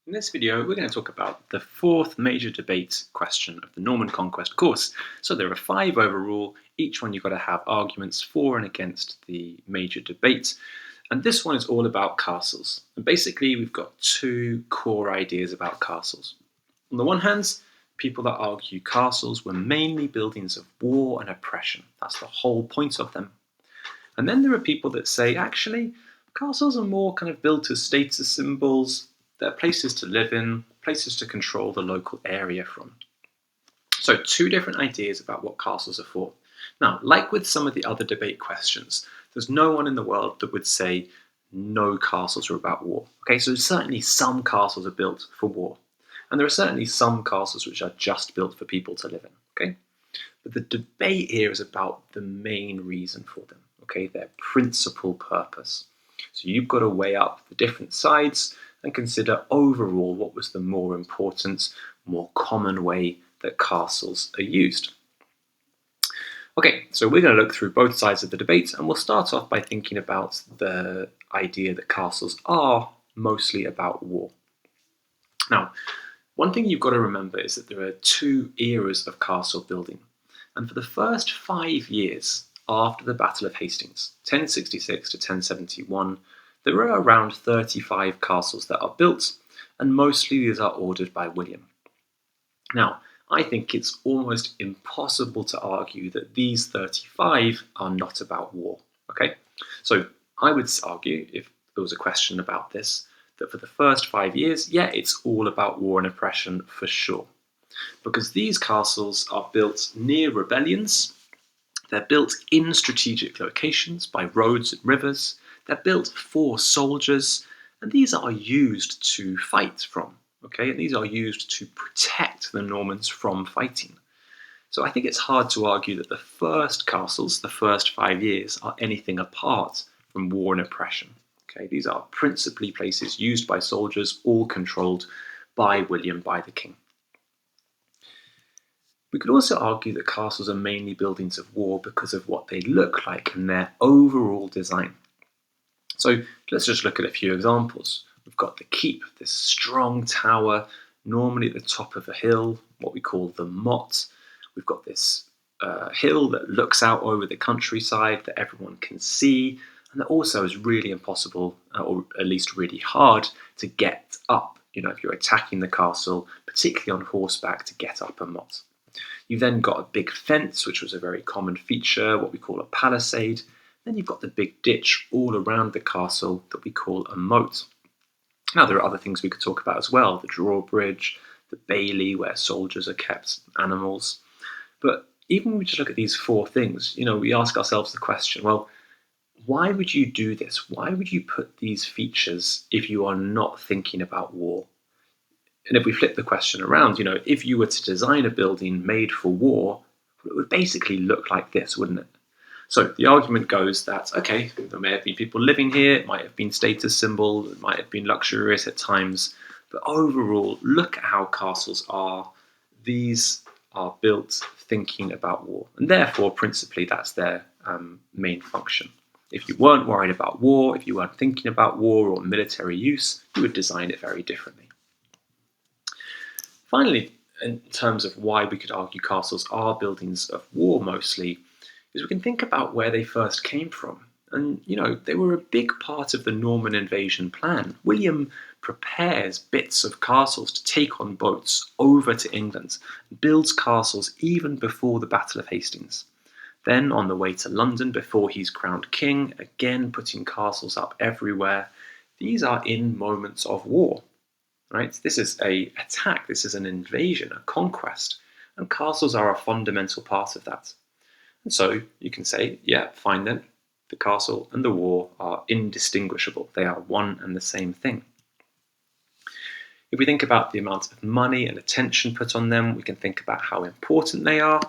In this video, we're going to talk about the fourth major debate question of the Norman Conquest course. So there are 5 overall. Each one you've got to have arguments for and against the major debate. And this one is all about castles. And basically, we've got 2 core ideas about castles. On the one hand, people that argue castles were mainly buildings of war and oppression. That's the whole point of them. And then there are people that say, actually, castles are more kind of built as status symbols. They're places to live in, places to control the local area from. So 2 different ideas about what castles are for. Now, like with some of the other debate questions, there's no one in the world that would say no castles are about war. Okay, so certainly some castles are built for war. And there are certainly some castles which are just built for people to live in. Okay, but the debate here is about the main reason for them. Okay, their principal purpose. So you've got to weigh up the different sides and consider overall what was the more important, more common way that castles are used. Okay, so we're going to look through both sides of the debate, and we'll start off by thinking about the idea that castles are mostly about war. Now, one thing you've got to remember is that there are 2 eras of castle building, and for the first 5 years after the Battle of Hastings, 1066 to 1071, there are around 35 castles that are built, and mostly these are ordered by William. Now, I think it's almost impossible to argue that these 35 are not about war. Okay, so I would argue, if there was a question about this, that for the first 5 years, yeah, it's all about war and oppression for sure. Because these castles are built near rebellions, they're built in strategic locations by roads and rivers, they're built for soldiers, and these are used to fight from. Okay, and these are used to protect the Normans from fighting. So I think it's hard to argue that the first castles, the first 5 years, are anything apart from war and oppression. Okay, these are principally places used by soldiers, all controlled by William, by the king. We could also argue that castles are mainly buildings of war because of what they look like and their overall design. So let's just look at a few examples. We've got the keep, this strong tower, normally at the top of a hill, what we call the motte. We've got this hill that looks out over the countryside that everyone can see, and that also is really impossible, or at least really hard, to get up. You know, if you're attacking the castle, particularly on horseback, to get up a motte. You've then got a big fence, which was a very common feature, what we call a palisade. Then you've got the big ditch all around the castle that we call a moat. Now, there are other things we could talk about as well, the drawbridge, the bailey, where soldiers are kept, animals. But even when we just look at these 4 things, we ask ourselves the question, well, why would you do this? Why would you put these features if you are not thinking about war? And if we flip the question around, if you were to design a building made for war, it would basically look like this, wouldn't it? So the argument goes that, okay, there may have been people living here, it might have been status symbol, it might have been luxurious at times, but overall, look at how castles are. These are built thinking about war, and therefore, principally, that's their main function. If you weren't worried about war, if you weren't thinking about war or military use, you would design it very differently. Finally, in terms of why we could argue castles are buildings of war mostly, is we can think about where they first came from. And, they were a big part of the Norman invasion plan. William prepares bits of castles to take on boats over to England, builds castles even before the Battle of Hastings. Then, on the way to London before he's crowned king, again putting castles up everywhere. These are in moments of war. Right? This is an attack, this is an invasion, a conquest, and castles are a fundamental part of that. And so you can say, yeah, fine then, the castle and the war are indistinguishable. They are one and the same thing. If we think about the amount of money and attention put on them, we can think about how important they are,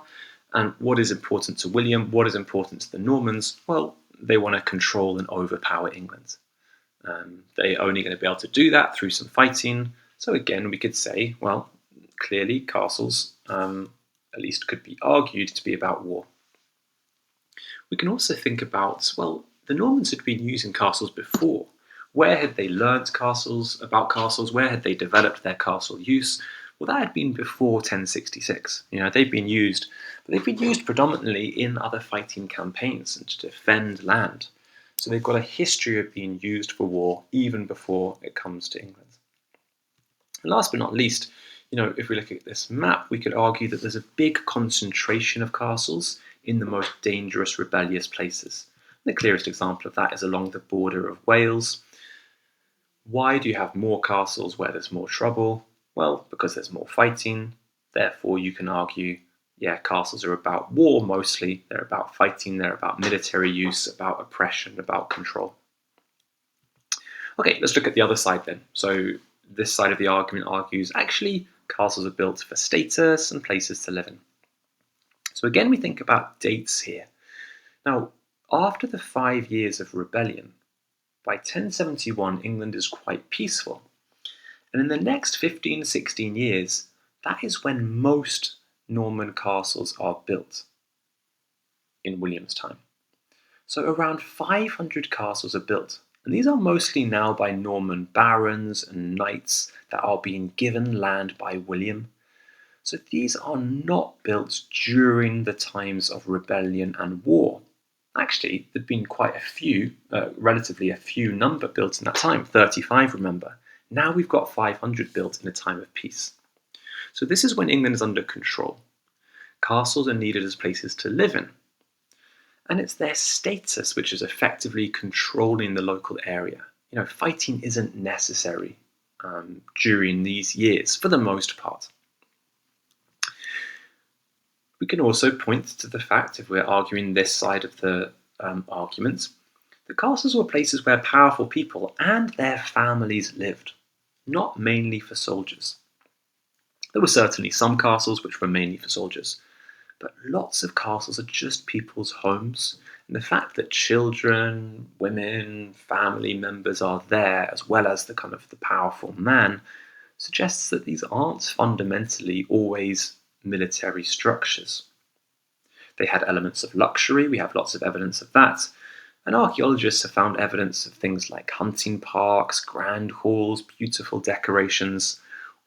and what is important to William, what is important to the Normans. Well, they want to control and overpower England. They're only going to be able to do that through some fighting. So again, we could say, well, clearly castles at least could be argued to be about war. We can also think about, well, the Normans had been using castles before. Where had they learnt about castles? Where had they developed their castle use? Well, that had been before 1066. They've been used, but they've been used predominantly in other fighting campaigns and to defend land. So they've got a history of being used for war even before it comes to England. And last but not least, if we look at this map, we could argue that there's a big concentration of castles in the most dangerous, rebellious places. The clearest example of that is along the border of Wales. Why do you have more castles where there's more trouble? Well, because there's more fighting. Therefore, you can argue, castles are about war mostly. They're about fighting, they're about military use, about oppression, about control. Okay, let's look at the other side then. So this side of the argument argues, actually, castles are built for status and places to live in. So again, we think about dates here. Now, after the 5 years of rebellion, by 1071, England is quite peaceful. And in the next 15, 16 years, that is when most Norman castles are built in William's time. So around 500 castles are built. And these are mostly now by Norman barons and knights that are being given land by William. So these are not built during the times of rebellion and war. Actually, there'd been quite a few, relatively a few number built in that time, 35 remember. Now we've got 500 built in a time of peace. So this is when England is under control. Castles are needed as places to live in. And it's their status which is effectively controlling the local area. Fighting isn't necessary during these years, for the most part. We can also point to the fact, if we're arguing this side of the argument, the castles were places where powerful people and their families lived, not mainly for soldiers. There were certainly some castles which were mainly for soldiers, but lots of castles are just people's homes, and the fact that children, women, family members are there, as well as the powerful man, suggests that these aren't fundamentally always military structures. They had elements of luxury, we have lots of evidence of that, and archaeologists have found evidence of things like hunting parks, grand halls, beautiful decorations,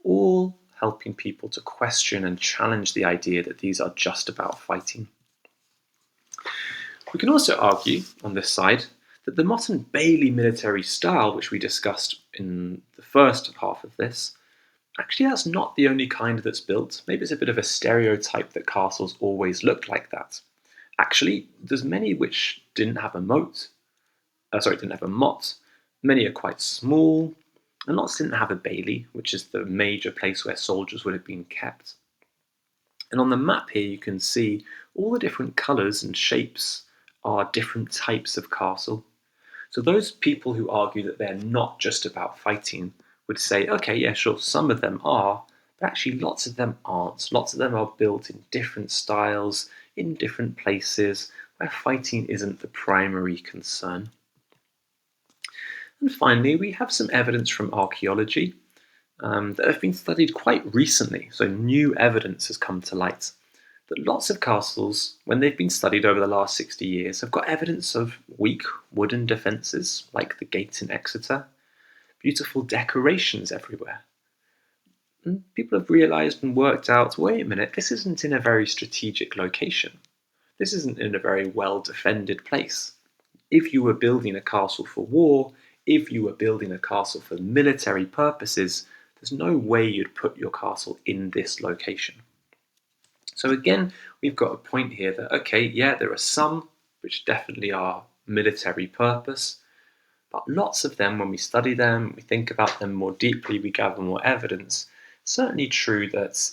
all helping people to question and challenge the idea that these are just about fighting. We can also argue, on this side, that the modern Bailey military style, which we discussed in the first half of this, actually that's not the only kind that's built. Maybe it's a bit of a stereotype that castles always looked like that. Actually, there's many which didn't have a moat. Didn't have a motte. Many are quite small, and lots didn't have a bailey, which is the major place where soldiers would have been kept. And on the map here, you can see all the different colours and shapes are different types of castle. So those people who argue that they're not just about fighting would say, okay, yeah, sure, some of them are, but actually lots of them aren't. Lots of them are built in different styles, in different places, where fighting isn't the primary concern. And finally, we have some evidence from archaeology that have been studied quite recently, so new evidence has come to light. That lots of castles, when they've been studied over the last 60 years, have got evidence of weak wooden defences, like the gate in Exeter, beautiful decorations everywhere. And people have realised and worked out, wait a minute, this isn't in a very strategic location. This isn't in a very well-defended place. If you were building a castle for war, if you were building a castle for military purposes, there's no way you'd put your castle in this location. So again, we've got a point here that, okay, yeah, there are some which definitely are military purpose, but lots of them, when we study them, we think about them more deeply, we gather more evidence. It's certainly true that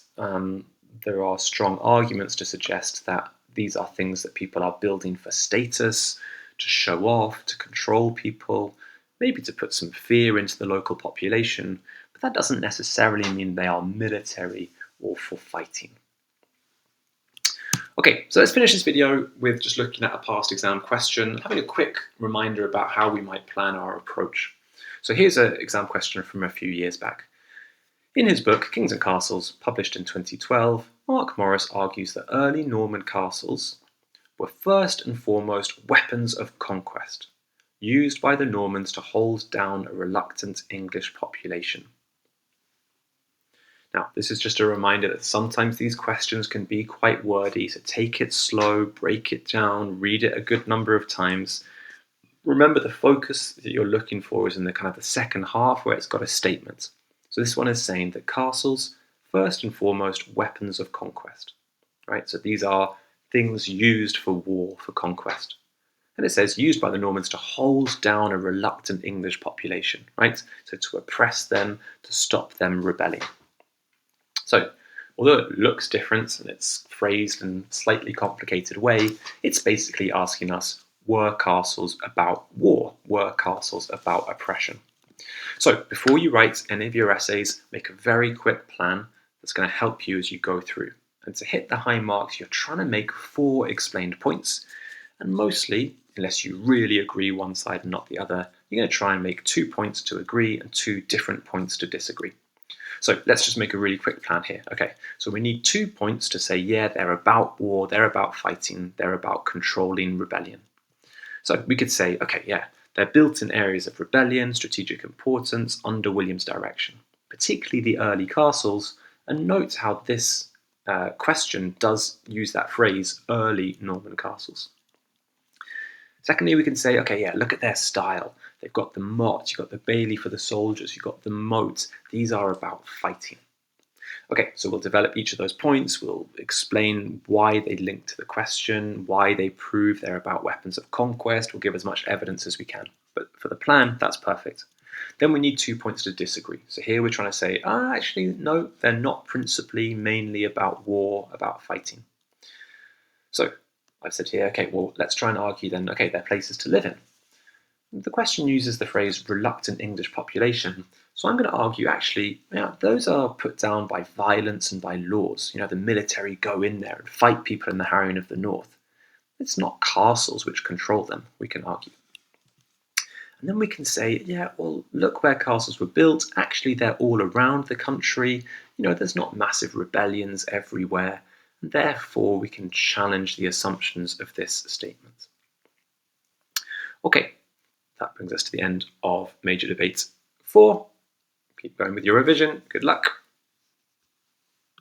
there are strong arguments to suggest that these are things that people are building for status, to show off, to control people, maybe to put some fear into the local population, but that doesn't necessarily mean they are military or for fighting. Okay, so let's finish this video with just looking at a past exam question, having a quick reminder about how we might plan our approach. So here's an exam question from a few years back. In his book, Kings and Castles, published in 2012, Mark Morris argues that early Norman castles were first and foremost weapons of conquest. used by the Normans to hold down a reluctant English population. Now, this is just a reminder that sometimes these questions can be quite wordy, so take it slow, break it down, read it a good number of times. Remember, the focus that you're looking for is in the kind of the second half where it's got a statement. So this one is saying that castles, first and foremost, weapons of conquest, right? So these are things used for war, for conquest. And it says used by the Normans to hold down a reluctant English population, right? So to oppress them, to stop them rebelling. So, although it looks different and it's phrased in a slightly complicated way, it's basically asking us, were castles about war? Were castles about oppression? So, before you write any of your essays, make a very quick plan that's going to help you as you go through. And to hit the high marks, you're trying to make 4 explained points. And mostly, unless you really agree one side and not the other, you're going to try and make 2 points to agree and 2 different points to disagree. So let's just make a really quick plan here. Okay, so we need 2 points to say, yeah, they're about war, they're about fighting, they're about controlling rebellion. So we could say, okay, yeah, they're built in areas of rebellion, strategic importance under William's direction, particularly the early castles, and note how this question does use that phrase, early Norman castles. Secondly, we can say, okay, yeah, look at their style. They've got the motte, you've got the bailey for the soldiers, you've got the moat. These are about fighting. Okay, so we'll develop each of those points. We'll explain why they link to the question, why they prove they're about weapons of conquest. We'll give as much evidence as we can. But for the plan, that's perfect. Then we need 2 points to disagree. So here we're trying to say, actually, no, they're not principally mainly about war, about fighting. So I've said here, okay, well, let's try and argue then, okay, they're places to live in. The question uses the phrase reluctant English population, so I'm going to argue actually, those are put down by violence and by laws. The military go in there and fight people in the harrying of the north. It's not castles which control them, we can argue. And then we can say, yeah, well, look where castles were built. Actually, they're all around the country. There's not massive rebellions everywhere. And therefore, we can challenge the assumptions of this statement. Okay, that brings us to the end of Major Debates 4. Keep going with your revision. Good luck.